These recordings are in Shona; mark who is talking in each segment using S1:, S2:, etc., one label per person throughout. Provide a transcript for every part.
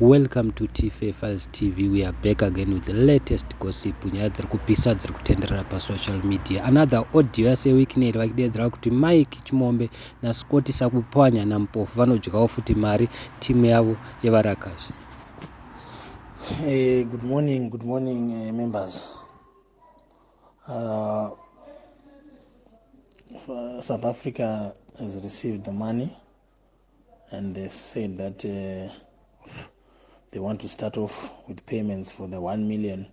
S1: Welcome to TFA Files TV. We are back again with the latest gossip. Nyaya dziri kupisa dziri kutenderera pasocial media. Another audio yase Wicknel vakidedzera kuti Mike Chimombe naScott Sakupwanya naMpofu vanodyawo futi mari timu yavo yevarakashi.
S2: Good morning, members. South Africa has received the money, and they said that they want to start off with payments for the 1 million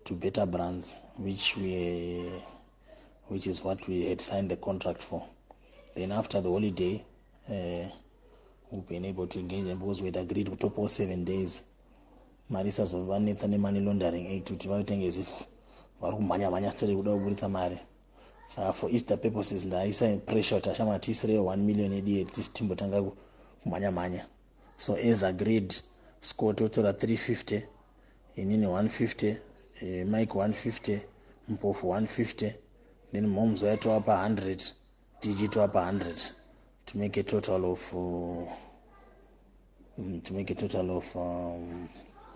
S2: to Better Brands, which is what we had signed the contract for. Then after the holiday, we've been able to engage them because we had agreed to top all 7 days. Marisa zovanetsa money laundering act kuti vaitenge as if vari kumhanya stere kuda kuburitsa mari. So for Easter purposes ndaisa pressure kuti ashama tisire 1 million edi at least timbotanga kumhanya. So as agreed, Scott otora 350, inini 150, Mike 150, Mpofu 150, then Momzo yato apa 100, DG to apa 100 to make a total of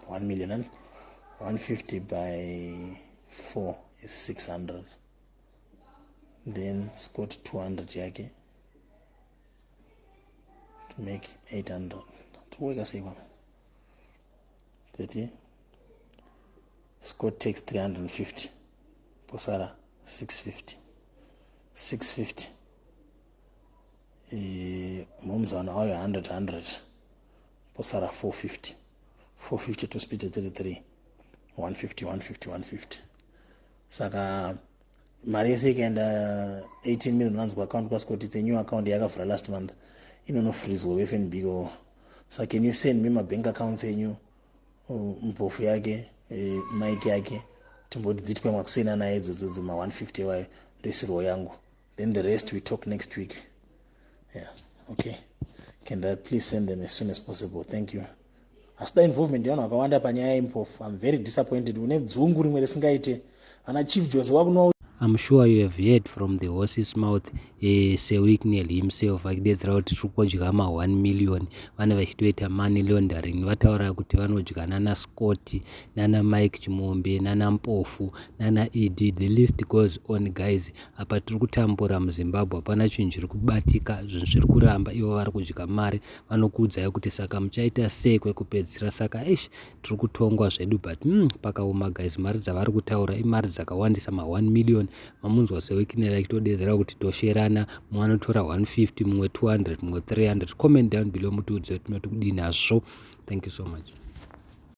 S2: 1 million, and 150 by 4 is 600. Then Scott 200 yake to make 800. To work as 30. Scott takes 350. Posara 650. 650. Mom's on oil 100. Posara 450. 450 to split at 33. 150. Saka mari yese ikaenda 18 million rands account kwa Scott. It's a new account yakavhura last month. Inono freeze wa FNB go. So can you send me my bank accounts yenyu? Mpofu yake, Mike yake, timboti dzitwe makusina naye dzodzo ma 150 wayo resiro yangu. Then the rest we talk next week. Yeah, okay. Can that please send them as soon as possible? Thank you. Asida involvement yana wakawanda panyaya yeMpofu. I'm very disappointed. Une dzungu rimwe risingaite. Ana Chief Jose wakuno.
S1: I'm sure you have heard from the horse's mouth, Sir Wicknel himself akidedzera kuti tiri kudya ma 1 million vana vachitoita money laundering. Vataura kuti vanodya nana Scott, nana Mike Chimombe, nana Mpofu, nana Ed. The list goes on, guys. Apa tiri kutambura muZimbabwe hapana chinhu chiri kubatika, zvinhu zviri kuramba, ivo vari kudya mari. Vanokuudzai kuti saka muchaita sei kwekupedzisira. Saka tiri kutongwa zvedu, but pakaoma, guys. Mari dzavari kutaura imari dzakawandisa ma 1 million. Mamunzwa Sir Wicknel achitodedzera kuti tosherana, mumwe anotora 150, mumwe 200, mumwe 300. Comment down below mutiudze kuti tinoti kudini hazvo. Thank you so much.